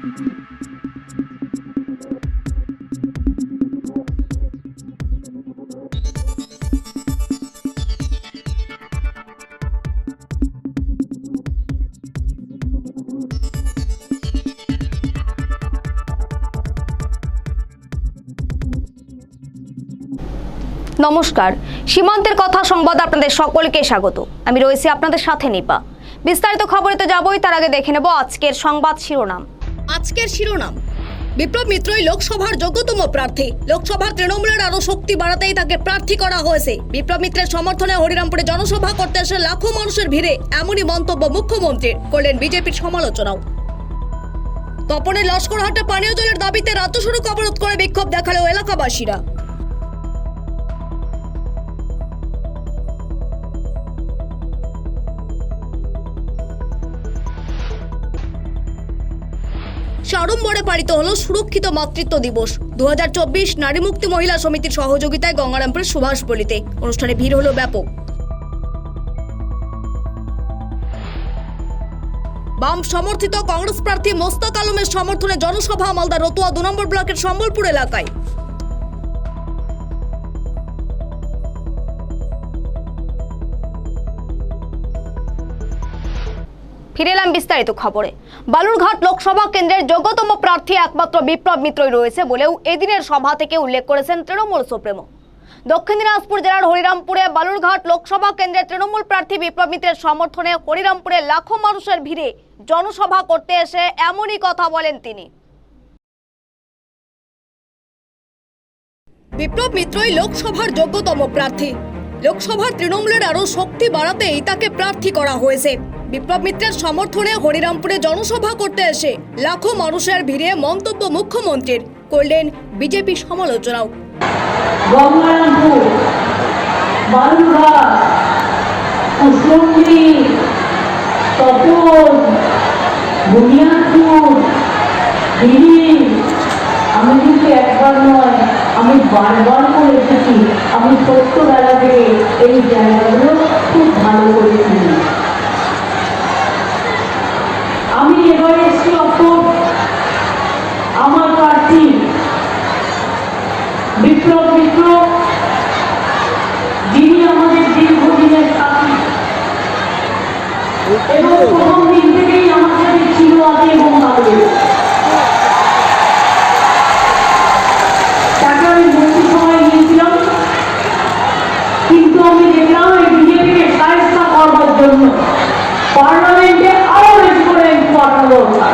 নমস্কার, সীমান্তের কথা সংবাদ আপনাদের সকলকে স্বাগত। আমি রয়েছি আপনাদের সাথে নিপা। বিস্তারিত খবরে তো যাবই, তার আগে দেখে নেব আজকের সংবাদ শিরোনাম। বিপ্লব মিত্রই লোকসভার যোগ্যতম প্রার্থী। লোকসভার তৃণমূলের আরো শক্তি বাড়াতেই তাকে প্রার্থী করা হয়েছে। বিপ্লব মিত্রের সমর্থনে হরিরামপুরে জনসভা করতে এসে লাখো মানুষের ভিড়ে এমনই মন্তব্য মুখ্যমন্ত্রীর, করলেন বিজেপির সমালোচনাও। তপনের লস্করহাটে পানীয় জলের দাবিতে রাজ্য সড়ক অবরোধ করে বিক্ষোভ দেখালো এলাকাবাসীরা। সাড়ম্বরে পালিত হলো সুরক্ষিত মাতৃত্ব দিবস 2024 নারী মুক্তি মহিলা সমিতির সহযোগিতায় গঙ্গারামপুরের সুভাষপল্লিতে। অনুষ্ঠানে ভিড় হলো ব্যাপক। বাম সমর্থিত কংগ্রেস প্রার্থী মোস্তাক আলমের সমর্থনে জনসভা মালদা রতুয়া 2 নম্বর ব্লকের সম্বলপুর এলাকায়। ফিরে এলাম বিস্তারিত খবরে। বালুরঘাট লোকসভা কেন্দ্রের যোগ্যতম প্রার্থী একমাত্র বিপ্লব মিত্রই রয়েছে বলেও এদিনের সভা থেকে উল্লেখ করেছেন তৃণমূল সুপ্রিমো। দক্ষিণ দিনাজপুর জেলার হরিরামপুরে বালুরঘাট লোকসভা কেন্দ্রের তৃণমূল প্রার্থী বিপ্লব মিত্রের সমর্থনে হরিরামপুরে লাখো মানুষের ভিড়ে জনসভা করতে এসে এমনই কথা বলেন তিনি। বিপ্লব মিত্রই লোকসভার যোগ্যতম প্রার্থী। লোকসভার তৃণমূলের আরো শক্তি বাড়াতেই তাকে প্রার্থী করা হয়েছে। বিপ্লব মিত্রের সমর্থনে হরিরামপুরে জনসভা করতে এসে লাখো মানুষের ভিড়ে মন্তব্য মুখ্যমন্ত্রীর, করলেন বিজেপি সমালোচনাও। গঙ্গারামপুর, বালুরঘাট, কুশলগঞ্জ, তপন, বুনিয়াদপুর, দিল্লি, আমি কিন্তু একবার নয়, আমি বারবার করে এসেছি। আমি 70 বেলা থেকে এই জায়গাগুলো খুব ভালো করে চিনি। আমি এবারে এসেছি আমার প্রার্থী বিপ্লব মিত্র, যিনি আমাদের দীর্ঘদিনের সাথী এবং প্রথম দিন থেকেই আমার সাথে ছিল আগে এবং আগে। তাকে আমি মন্ত্রিসভায় নিয়েছিলাম, কিন্তু আমি দেখলাম এই বিজেপিকে সাহায্য করবার জন্য পার্লামেন্টে আরো বেশি করে পাঠানো দরকার।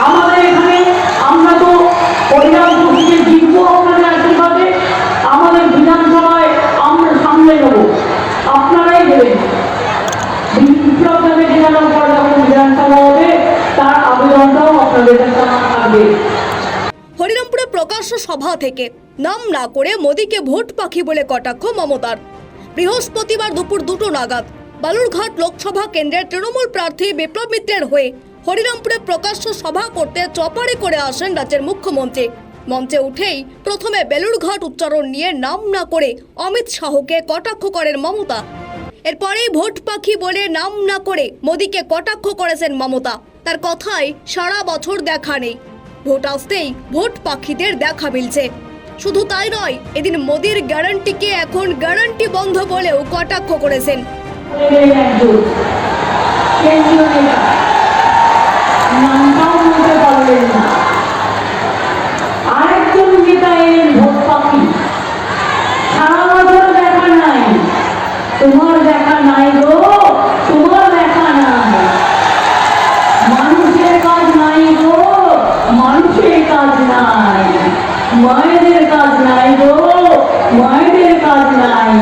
আমাদের এখানে আমরা তো হরিরামপুর থেকে জিতবো আপনাদের আশীর্বাদে, আমাদের বিধানসভায় আমরা সামনে নেবো, আপনারাই দেবেন। বিপ্লব নামে জেলার পর যখন বিধানসভা হবে তার আবেদনটাও আপনাদের কাছে থাকবে। হরিরামপুরে প্রকাশ্য সভা থেকে নাম না করে মোদীকে ভোট পাখি বলে কটাক্ষ মমতার। বৃহস্পতিবার দুপুর 2টো নাগাদ বালুরঘাট লোকসভা কেন্দ্রের তৃণমূল প্রার্থী বিপ্লব মিত্রের হয়ে হরিরামপুরে প্রকাশ্য সভা করতে চপারে করে আসেন রাজ্যের মুখ্যমন্ত্রী। মঞ্চে উঠেই প্রথমে বেলুরঘাট উচ্চারণ নিয়ে নাম না করে অমিত শাহকে কটাক্ষ করেন মমতা। এরপরেই ভোট পাখি বলে নাম না করে মোদীকে কটাক্ষ করেছেন মমতা। তার কথায় সারা বছর দেখা নেই, ভোট আসতেই ভোট পাখিদের দেখা মিলছে। শুধু তাই নয়, এদিন মোদীর গ্যারান্টিকে এখন গ্যারান্টি বন্ধ বলেও কটাক্ষ করেছেন। আরেকজন নেতা এলেন ভোট পাখি, সারা বছর দেখা নাই, তোমার দেখা নাই গো, তোমার দেখা নাই, মানুষের কাজ নাই গো, মানুষের কাজ নাই, মায়েদের কাজ নাই গো, মায়েদের কাজ নাই,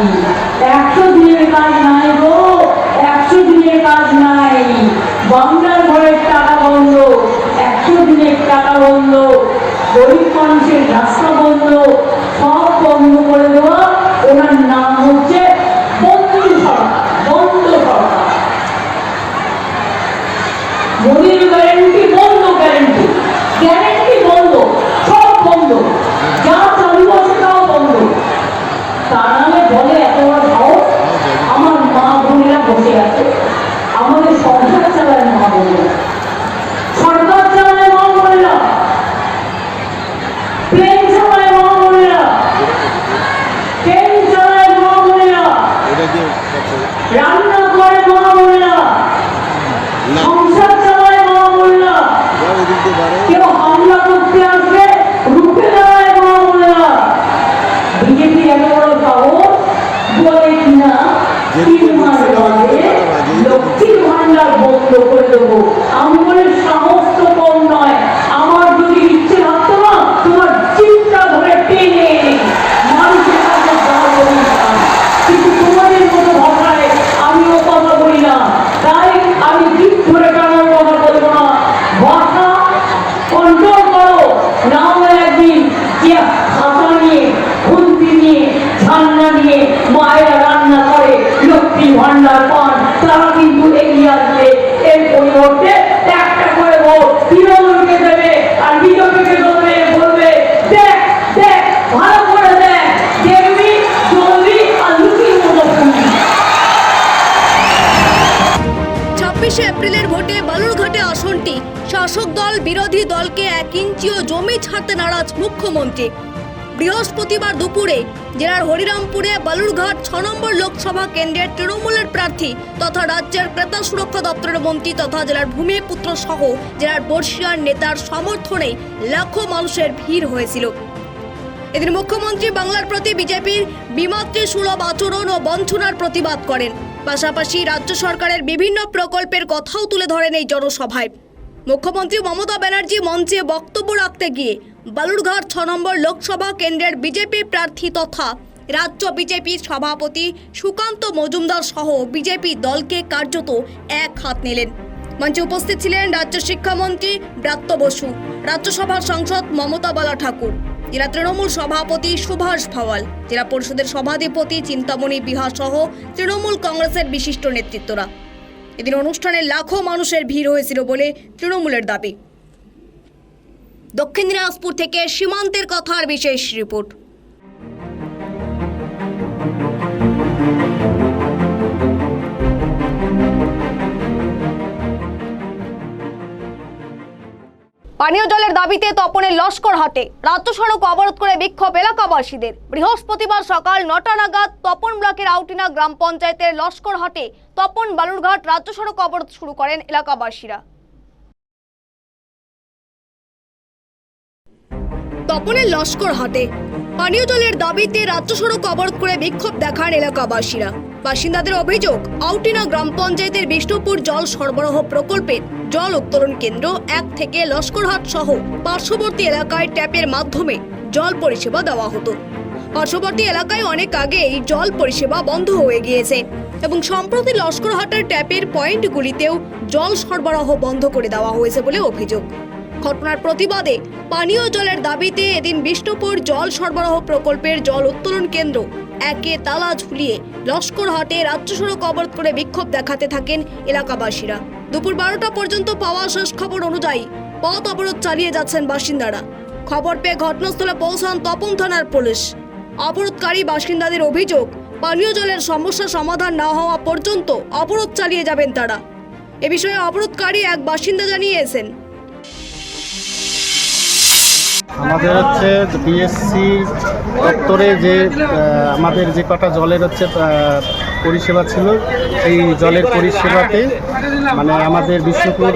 100 দিনের কাজ নাই গো, 100 দিনের কাজ নাই, বাংলার ঘরের টাকা বন্ধ, 100 দিনের টাকা বন্ধ, গরিব মানুষের রাস্তা বন্ধ, সব বন্ধ করে দেওয়া। ওনার নাম হচ্ছে বন্ধু সরকার, বন্ধ সরকার। মোদীর গ্যারেন্টি বন্ধ, গ্যারেন্টি গ্যারেন্টি বন্ধ, সব বন্ধ, যা চালু আছে তাও বন্ধ। তার নামে বলে এত বড় সাহস। আমার মা বোনেরা বসে আছে, আমাদের সংসার চালায় মা বোনেরা, সরকার চালায় মা বোনেরা, তারা কিন্তু এগিয়ে আসবে। এর পরিবর্তে একটা করে ভোট তৃণমূলকে দেবে আর বিজেপিকে দেবে, বলবে দেখ দেখ ভালো করে দেখ, দেখবি চলবি আর লুকিয়ে মতো শুনবি। 26শে এপ্রিলের ভোটে বালুরঘাটে আসনটি শাসক দল বিরোধী দলকে 1 ইঞ্চিও জমি ছাড়তে নারাজ মুখ্যমন্ত্রী। বৃহস্পতিবার দুপুরে জেলার হরিরামপুরে বালুরঘাট 6 নম্বর লোকসভা কেন্দ্রের তৃণমূলের প্রার্থী তথা রাজ্যের ক্রেতা সুরক্ষা দপ্তরের মন্ত্রী তথা জেলার ভূমিপুত্র সহ জেলার বর্ষিয়ান নেতার সমর্থনে লাখো মানুষের ভিড় হয়েছিল। এদিন মুখ্যমন্ত্রী বাংলার প্রতি বিজেপির বিমাতৃ সুলভ আচরণ ও বঞ্চনার প্রতিবাদ করেন। পাশাপাশি রাজ্য সরকারের বিভিন্ন প্রকল্পের কথাও তুলে ধরেন এই জনসভায়। মুখ্যমন্ত্রী মমতা ব্যানার্জি মঞ্চে বক্তব্য রাখতে গিয়ে বালুরঘাট 6 নম্বর লোকসভা কেন্দ্রের বিজেপি প্রার্থী তথা রাজ্য বিজেপির সভাপতি সুকান্ত মজুমদার সহ বিজেপি দলকে কার্যত এক হাত নিলেন। মঞ্চে উপস্থিত ছিলেন রাজ্য শিক্ষামন্ত্রী ব্রাত্য বসু, রাজ্যসভার সাংসদ মমতা বালা ঠাকুর, জেলা তৃণমূল সভাপতি সুভাষ ভাওয়াল, জেলা পরিষদের সভাধিপতি চিন্তামণি বিহা সহ তৃণমূল কংগ্রেসের বিশিষ্ট নেতৃত্বরা। এদিন অনুষ্ঠানে লাখো মানুষের ভিড় হয়েছিল বলে তৃণমূলের দাবি। দক্ষিণ দিনাজপুর থেকে সীমান্তের কথার বিশেষ রিপোর্ট। পানীয় জলের দাবিতে তপনের লস্করহাটে রাজ্য সড়ক অবরোধ করে বিক্ষোভ এলাকাবাসীদের। বৃহস্পতিবার সকাল 9টা নাগাদ তপন ব্লকের আউটিনা গ্রাম পঞ্চায়েতের লস্করহাটে তপন বালুরঘাট রাজ্য সড়ক অবরোধ শুরু করেন এলাকাবাসীরা। তপনের লস্করহাটে পানীয় জলের দাবিতে রাজ্য সড়ক অবরোধ করে বিক্ষোভ দেখান এলাকাবাসীরা। বাসিন্দাদের অভিযোগ, আউটিনা গ্রাম পঞ্চায়েতের বিষ্ণুপুর জল সরবরাহ প্রকল্পের জল উত্তোলন কেন্দ্র 1 থেকে লস্করহাট সহ পার্শ্ববর্তী এলাকায় ট্যাপের মাধ্যমে জল পরিষেবা দেওয়া হতো। পার্শ্ববর্তী এলাকায় অনেক আগেই জল পরিষেবা বন্ধ হয়ে গিয়েছে এবং সম্প্রতি লস্করহাটের ট্যাপের পয়েন্টগুলিতেও জল সরবরাহ বন্ধ করে দেওয়া হয়েছে বলে অভিযোগ। ঘটনার প্রতিবাদে পানীয় জলের দাবিতে এদিন বিষ্ণুপুর জল সরবরাহ প্রকল্পের জল উত্তোলন কেন্দ্র 1-এ তালা ঝুলিয়ে লস্করহাটে রাজ্য সড়ক অবরোধ করে বিক্ষোভ দেখাতে থাকেন এলাকাবাসীরা। দুপুর 12টা পর্যন্ত পাওয়া শেষ খবর অনুযায়ী পথ অবরোধ চালিয়ে যাচ্ছেন বাসিন্দারা। খবর পেয়ে ঘটনাস্থলে পৌঁছান তপন থানার পুলিশ। অবরোধকারী বাসিন্দাদের অভিযোগ, পানীয় জলের সমস্যা সমাধান না হওয়া পর্যন্ত অবরোধ চালিয়ে যাবেন তারা। এ বিষয়ে অবরোধকারী এক বাসিন্দা জানিয়েছেন, আমাদের হচ্ছে পিএসসি দপ্তরে যে আমাদের যে কটা জলের হচ্ছে পরিষেবা ছিল, এই জলের পরিষেবাতে মানে আমাদের বিষ্ণুপুর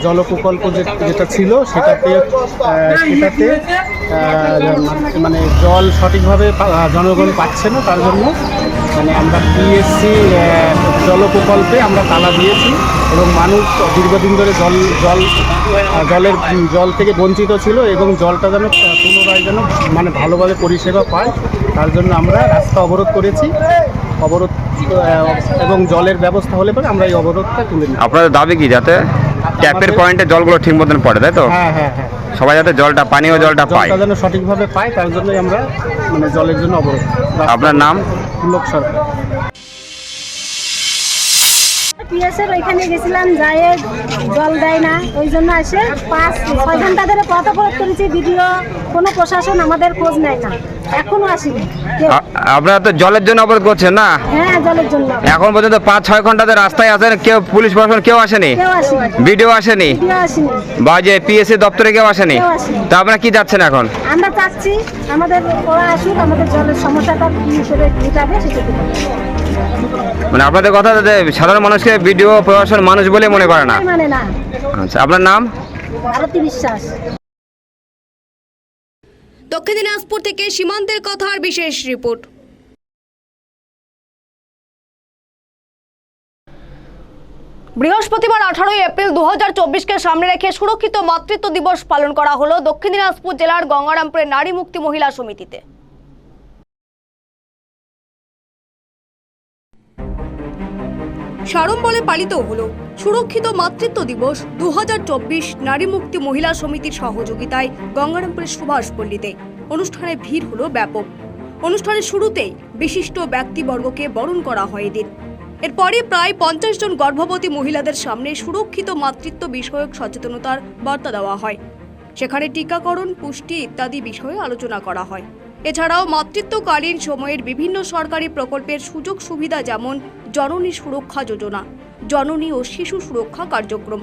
জল প্রকল্প যেটা ছিল সেটাতে মানে জল সঠিকভাবে জনগণ পাচ্ছে না। তার জন্য মানে আমরা পিএসসি জল প্রকল্পে আমরা তালা দিয়েছি এবং মানুষ দীর্ঘদিন ধরে জল থেকে বঞ্চিত ছিল এবং জলটা যেন পুনরায় যেন মানে ভালোভাবে পরিষেবা পায়, তার জন্য আমরা রাস্তা অবরোধ করেছি। অবরোধ এবং জলের ব্যবস্থা হলে পরে আমরা এই অবরোধটা তুলে নিই। আপনাদের দাবি কি যাতে ট্যাপের পয়েন্টে জলগুলো ঠিক মতন পড়ে, তাই তো? হ্যাঁ হ্যাঁ হ্যাঁ, সবাই যাতে জলটা পানীয় জলটা পায়, যেন সঠিকভাবে পায়, তার জন্যই আমরা মানে জলের জন্য অবরোধ। আপনার নাম? লোক সরকার। পিএসের ওইখানে গেছিলাম, যায় জল দেয় না, ওই জন্য এসে 5-6 ঘন্টা ধরে পথ অবরোধ করেছি। ভিডিও কোনো প্রশাসন আমাদের খোঁজ নেয় না, এখনো আসেনি। আপনারা তো জলের জন্য অবরোধ করছেন না? হ্যাঁ, জলের জন্য। এখন পর্যন্ত 5-6 ঘন্টাতে রাস্তায় আছেন, কেউ পুলিশ প্রশাসন কেউ আসেনি? কেউ আসেনি, ভিডিও আসেনি, ভিডিও আসেনি, বা যে পিএসসি দপ্তরে কেউ আসেনি? কেউ আসেনি। তা আপনারা কি যাচ্ছেন এখন? আমরা চাচ্ছি আমাদের ওরা আসুক, আমাদের জলের সমস্যাটা কি হিসেবে মেটাবে সেটা। মানে আপনাদের কথা যে সাধারণ মানুষকে ভিডিও প্রশাসন মানুষ বলে মনে করে না? মানে না। আচ্ছা, আপনার নাম? ভারতী বিশ্বাস। দক্ষিণ দিনাজপুর থেকে সীমান্তের কথার বিশেষ রিপোর্ট। বৃহস্পতিবার 18 এপ্রিল 2024কে সামনে রেখে সুরক্ষিত মাতৃত্ব দিবস পালন করা হলো দক্ষিণ দিনাজপুর জেলার গঙ্গারামপুরের নারী মুক্তি মহিলা সমিতিতে। সাড়ম্বরে পালিত হলো সুরক্ষিত মাতৃত্ব দিবস 2024 নারী মুক্তি মহিলা সমিতির সহযোগিতায় গঙ্গারামপুরের সুভাষ পল্লীতে। অনুষ্ঠানে ভিড় হলো ব্যাপক। অনুষ্ঠানের শুরুতেই বিশিষ্ট ব্যক্তিবর্গকে বরণ করা হয় এদিন। এরপরই প্রায় 50 জন গর্ভবতী মহিলাদের সামনে সুরক্ষিত মাতৃত্ব বিষয়ক সচেতনতার বার্তা দেওয়া হয়। সেখানে টিকাকরণ, পুষ্টি ইত্যাদি বিষয়ে আলোচনা করা হয়। এছাড়াও মাতৃত্বকালীন সময়ের বিভিন্ন সরকারি প্রকল্পের সুযোগ সুবিধা, যেমন জননী সুরক্ষা যোজনা, জননী ও শিশু সুরক্ষা কার্যক্রম,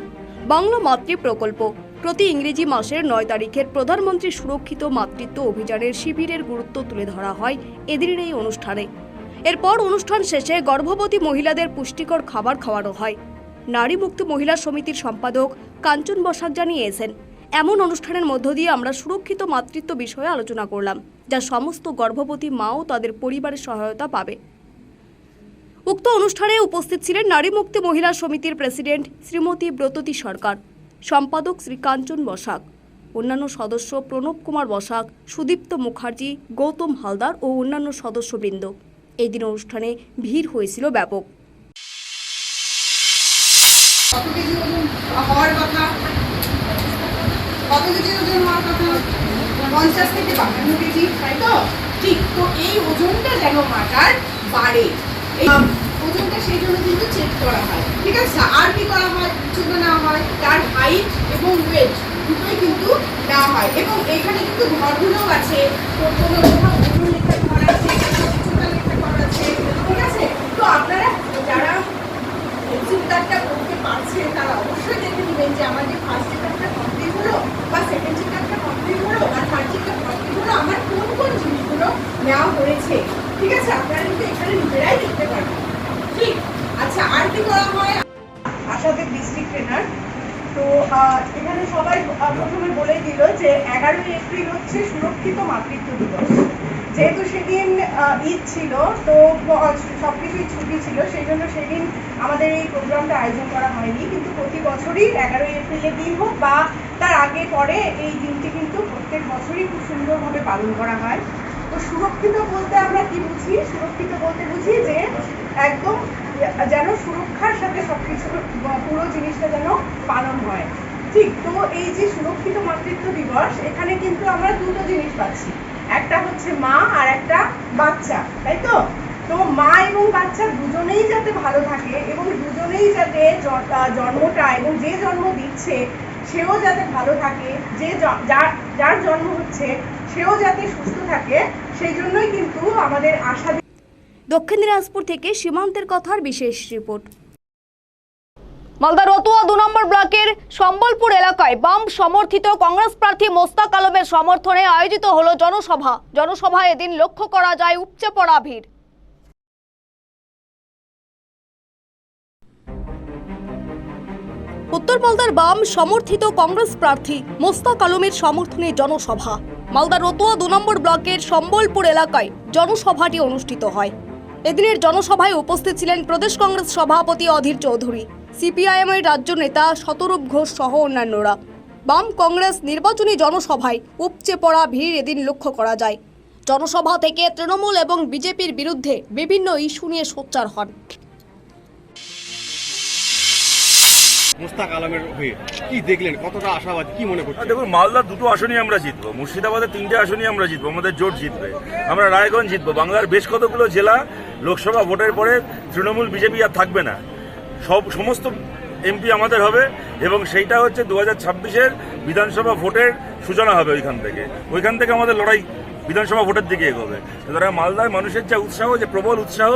বাংলা মাতৃ প্রকল্প, প্রতি ইংরেজি মাসের 9 তারিখের প্রধানমন্ত্রী সুরক্ষিত মাতৃত্ব অভিযানের শিবিরের গুরুত্ব তুলে ধরা হয় এদিনের এই অনুষ্ঠানে। এরপর অনুষ্ঠান শেষে গর্ভবতী মহিলাদের পুষ্টিকর খাবার খাওয়ানো হয়। নারী মুক্তি মহিলা সমিতির সম্পাদক কাঞ্চন বসাক জানিয়েছেন, এমন অনুষ্ঠানের মধ্য দিয়ে আমরা সুরক্ষিত মাতৃত্ব বিষয়ে আলোচনা করলাম, যা সমস্ত গর্ভবতী মা ও তাদের পরিবারের সহায়তা পাবে। উক্ত অনুষ্ঠানে উপস্থিত ছিলেন নারী মুক্তি মহিলা সমিতির প্রেসিডেন্ট শ্রীমতী ব্রততী সরকার, সম্পাদক শ্রী কাঞ্চন বসাক, অন্যান্য সদস্য প্রণব কুমার বসাক, সুদীপ্ত মুখার্জি, গৌতম হালদার ও অন্যান্য সদস্যবৃন্দ। এই দিন অনুষ্ঠানে ভিড় হয়েছিল ব্যাপক। কত কেজি ওজন হওয়ার কথা, কত কেজি ওজন হওয়ার কথা, 50 থেকে 52 কেজি, তাই তো? ঠিক, তো এই ওজনটা যেন মাটার বাড়ে, এই ওজনটা সেই জন্য কিন্তু চেক করা হয়, ঠিক আছে? আর কি করা হয়? উচ্চতা নেওয়া হয়, তার হাইট এবং ওয়েট দুটোই কিন্তু নেওয়া হয়। এবং এখানে কিন্তু ঘরগুলোও আছে, কোনো কোথাও ওজন লেখা ঘর আছে, উচ্চতা লেখা ঘর আছে, ঠিক আছে? তো আপনারা যারা চেকআপটা করতে পারছেন তারা অবশ্যই দেখে নেবেন যে আমার যে ফার্স্ট চেকআপটা কমপ্লিট হলো বা সেকেন্ড চেকআপটা কমপ্লিট হলো বা থার্ড চেকআপ কমপ্লিট হলো, আমার কোন কোন জিনিসগুলো নেওয়া হয়েছে, ঠিক আছে? আপনারা কিন্তু এখানে নিজেরাই দেখতে পারবেন। ঠিক, আচ্ছা, আর কি করা হয়? আশাদের ডিস্ট্রিক্ট ট্রেনার। তো এখানে সবাই প্রথমে বলে দিল যে 11ই এপ্রিল হচ্ছে সুরক্ষিত মাতৃত্ব দিবস। যেহেতু সেদিন ঈদ ছিল, তো সবকিছুই ছুটি ছিল, সেই জন্য সেদিন আমাদের এই প্রোগ্রামটা আয়োজন করা হয়নি। কিন্তু প্রতি বছরই 11ই এপ্রিলের দিন হোক বা তার আগে পরে এই দিনটি কিন্তু প্রত্যেক বছরই খুব সুন্দরভাবে পালন করা হয়। তো সুরক্ষিত বলতে আমরা কি বুঝি? সুরক্ষিত বলতে বুঝি যে একদম যেন সুরক্ষার সাথে সবকিছু পুরো জিনিসটা যেন পালন হয়। ঠিক, তো এই যে সুরক্ষিত মাতৃত্ব দিবস, এখানে কিন্তু আমরা দুটো জিনিস পাচ্ছি, একটা হচ্ছে মা আর একটা বাচ্চা, তাই তো? তো মা এবং বাচ্চা দুজনেই যাতে ভালো থাকে এবং দুজনেই যাতে জন্মটা এবং যে জন্ম দিচ্ছে সেও যাতে ভালো থাকে, যে যার জন্ম হচ্ছে সেও যাতে সুস্থ থাকে, সেই জন্যই কিন্তু আমাদের আশা। দক্ষিণ দিনাজপুর থেকে সীমান্তের কথার বিশেষ রিপোর্ট। মালদা রতুয়া 2 নম্বর ব্লকের সম্বলপুর এলাকায় বাম সমর্থিত কংগ্রেস প্রার্থী মোস্তাক আলমের সমর্থনে আয়োজিত হলো জনসভা। জনসভায় এদিন লক্ষ্য করা যায় উপচে পড়া ভিড়। উত্তর মালদার বাম সমর্থিত কংগ্রেস প্রার্থী মোস্তাক আলমের সমর্থনে জনসভা। মালদা রতুয়া 2 নম্বর ব্লকের সম্বলপুর এলাকায় জনসভাটি অনুষ্ঠিত হয়। এদিনের জনসভায় উপস্থিত ছিলেন প্রদেশ কংগ্রেস সভাপতি অধীর চৌধুরী, সিপিআইএম এর রাজ্য নেতা শতরূপ ঘোষ সহ অন্যান্যরা। বাম কংগ্রেস নির্বাচনী জনসভায় উপচে পড়া ভিড় এদিন লক্ষ্য করা যায়। জনসভা থেকে তৃণমূল এবং বিজেপির বিরুদ্ধে বিভিন্ন ইস্যু নিয়ে সোচ্চার হন। মোস্তাক আলমের হয়ে কি দেখলেন, কতটা আশাবাদ, কি মনে করছেন? দেখুন, মালদার 2টো আসনই আমরা জিতবো, মুর্শিদাবাদের 3টে আসনই আমরা জিতবো, আমাদের জোট জিতবে, আমরা রায়গঞ্জ জিতবো। বাংলার বেশ কতগুলো জেলা লোকসভা ভোটের পরে তৃণমূল বিজেপি আর থাকবে না, সমস্ত এমপি আমাদের হবে এবং সেইটা হচ্ছে 2026-এর বিধানসভা ভোটের সূচনা হবে। ওইখান থেকে আমাদের লড়াই বিধানসভা ভোটের দিকে এগোবে। সুতরাং মালদায় মানুষের যে উৎসাহ, যে প্রবল উৎসাহ,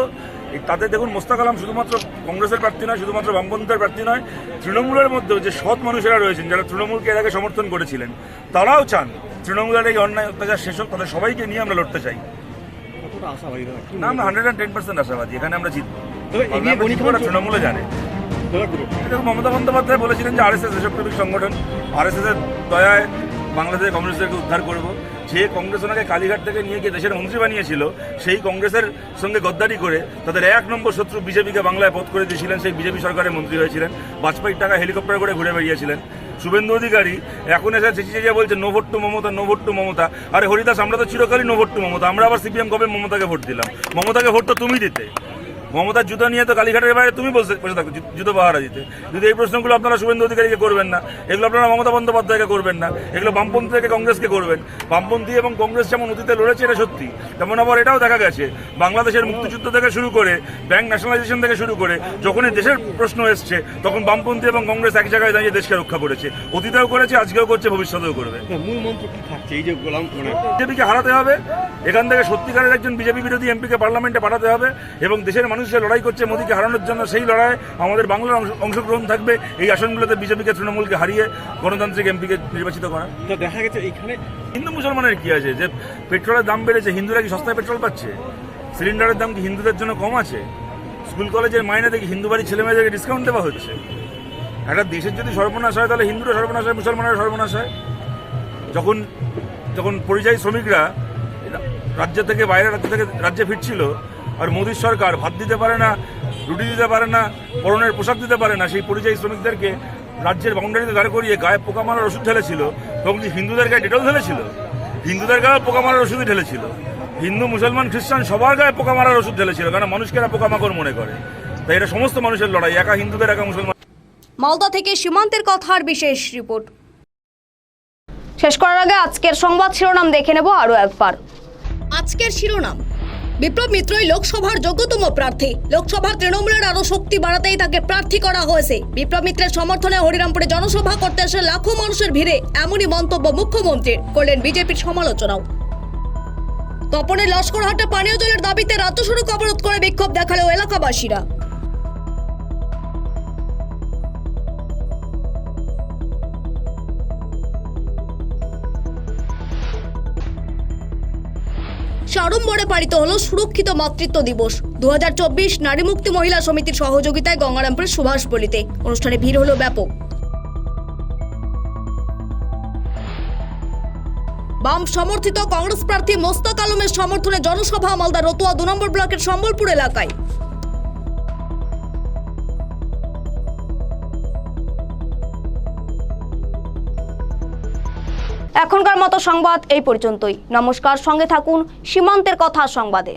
তাতে দেখুন মোস্তাক আলম শুধুমাত্র কংগ্রেসের প্রার্থী নয়, শুধুমাত্র বামপন্থীর প্রার্থী নয়, তৃণমূলের মধ্যে যে সৎ মানুষেরা রয়েছেন, যারা তৃণমূলকে এর আগে সমর্থন করেছিলেন, তারাও চান তৃণমূলের এই অন্যায় অত্যাচার শেষ হোক, তাদের সবাইকে নিয়ে আমরা লড়তে চাই। কতটা আশাবাদী দাদা? না, আমরা 110% আশাবাদী, এখানে আমরা জিতবো। তবে এগিয়ে গণিত তৃণমূলে জানে। মমতা বন্দ্যোপাধ্যায় বলেছিলেন যে আরএসএস দেশপ্রেমিক সংগঠন, আরএসএস এর দয়ায় বাংলাদেশের কমিউনিস্টদেরকে উদ্ধার করব। যে কংগ্রেস ওনাকে কালীঘাট থেকে নিয়ে গিয়ে দেশের মন্ত্রী বানিয়েছিল, সেই কংগ্রেসের সঙ্গে গদ্দারি করে তাদের 1 নম্বর শত্রু বিজেপিকে বাংলায় পথ করে দিয়েছিলেন। সেই বিজেপি সরকারের মন্ত্রী হয়েছিলেন, বাজপেয়ীর টাকা হেলিকপ্টার করে ঘুরে বেরিয়েছিলেন। শুভেন্দু অধিকারী এখন এসে চেঁচিয়ে বলছে no vote to Mamata, no vote to Mamata. আরে হরিদাস, আমরা তো চিরকালই নো ভোট টু মমতা, আমরা আবার সিপিএম কবে মমতাকে ভোট দিলাম? মমতাকে ভোট তো তুমি দিতে। মমতার জুতো নিয়ে তো কালীঘাটের বাইরে তুমি বসে থাকো জুতো পাহারা দিতে। যদি এই প্রশ্নগুলো আপনারা শুভেন্দু অধিকারীকে করবেন না, এগুলো আপনারা মমতা বন্দ্যোপাধ্যায়কে করবেন না, এগুলো বামপন্থী থেকে কংগ্রেসকে করবেন। বামপন্থী এবং কংগ্রেস যেমন অতীতে লড়েছে, এটা সত্যি, তেমন আবার এটাও দেখা গেছে বাংলাদেশের মুক্তিযুদ্ধ থেকে শুরু করে ব্যাংক ন্যাশনালাইজেশন থেকে শুরু করে যখনই দেশের প্রশ্ন এসছে তখন বামপন্থী এবং কংগ্রেস এক জায়গায় দাঁড়িয়ে দেশকে রক্ষা করেছে। অতীতেও করেছে, আজকেও করছে, ভবিষ্যতেও করবে। মূল মন্ত্র কি থাকছে এই যে গোলাম মানে বিজেপিকে হারাতে হবে, এখান থেকে সত্যিকারের একজন বিজেপি বিরোধী এমপিকে পার্লামেন্টে পাঠাতে হবে এবং দেশের মানুষ যে লড়াই করছে মোদীকে হারানোর জন্য, সেই লড়াই আমাদের বাংলার অংশগ্রহণ থাকবে। এই আসনগুলোতে বিজেপিকে, তৃণমূলকে হারিয়ে গণতান্ত্রিক এমপিকে নির্বাচিত করা। তো দেখা গেছে এখানে হিন্দু মুসলমানের কি আছে যে পেট্রোলের দাম বেড়েছে, হিন্দুরা কি সস্তায় পেট্রোল পাচ্ছে? সিলিন্ডারের দাম কি হিন্দুদের জন্য কম আছে? স্কুল কলেজের মাইনে দেখি হিন্দু বাড়ির ছেলে মেয়েদেরকে ডিসকাউন্ট দেওয়া হচ্ছে। একটা দেশের যদি সর্বনাশ হয় তাহলে হিন্দুরা সর্বনাশ হয়, মুসলমানের সর্বনাশ হয়। যখন পরিযায়ী শ্রমিকরা রাজ্য থেকে বাইরের রাজ্য থেকে রাজ্যে ফিরছিল আর মোদীর সরকার ভাত দিতে পারে না, রুটি দিতে পারে না, পরনের পোশাক দিতে পারে না, সেই পরিযায়ী শ্রমিকদেরকে রাজ্যের বাউন্ডারিতে দাঁড় করিয়ে গায়ে পোকা মারার ওষুধ ঢেলেছিল এবং হিন্দুদের গায়ে ডেটল ঢেলেছিল, হিন্দুদের গায়ে পোকা মারার ওষুধই ঢেলেছিল। হিন্দু, মুসলমান, খ্রিস্টান সবার গায়ে পোকা মারার ওষুধ ঢেলেছিল, কারণ মানুষকে এরা পোকামাকড় মনে করে। তাই এটা সমস্ত মানুষের লড়াই, একা হিন্দুদের, একা মুসলমান। মালদা থেকে সীমান্তের কথার বিশেষ রিপোর্ট। শেষ করার আগে আজকের সংবাদ শিরোনাম দেখে নেব আরও একবার। আজকের শিরোনাম: বিপ্লব মিত্রই লোকসভার যোগ্যতম প্রার্থী। লোকসভার তৃণমূলের আরও শক্তি বাড়াতেই তাকে প্রার্থী করা হয়েছে। বিপ্লব মিত্রের সমর্থনে হরিরামপুরে জনসভা করতে এসে লাখো মানুষের ভিড়ে এমনই মন্তব্য মুখ্যমন্ত্রীর। করলেন বিজেপির সমালোচনাও। তপনের লস্করহাটে পানীয় জলের দাবিতে রাজ্য সড়ক অবরোধ করে বিক্ষোভ দেখালো এলাকাবাসীরা। সাড়ম্বরে পালিত হলো সুরক্ষিত মাতৃত্ব দিবস 2024 নারী মুক্তি মহিলা সমিতির সহযোগিতায় গঙ্গারামপুরের সুভাষপল্লিতে। অনুষ্ঠানে ভিড় হলো ব্যাপক। বাম সমর্থিত কংগ্রেস প্রার্থী মোস্তাক আলমের সমর্থনে জনসভা মালদা রতুয়া 2 নম্বর ব্লকের সম্বলপুর এলাকায়। এখনকার মতো সংবাদ এই পর্যন্তই। নমস্কার, সঙ্গে থাকুন সীমান্তের কথা সংবাদে।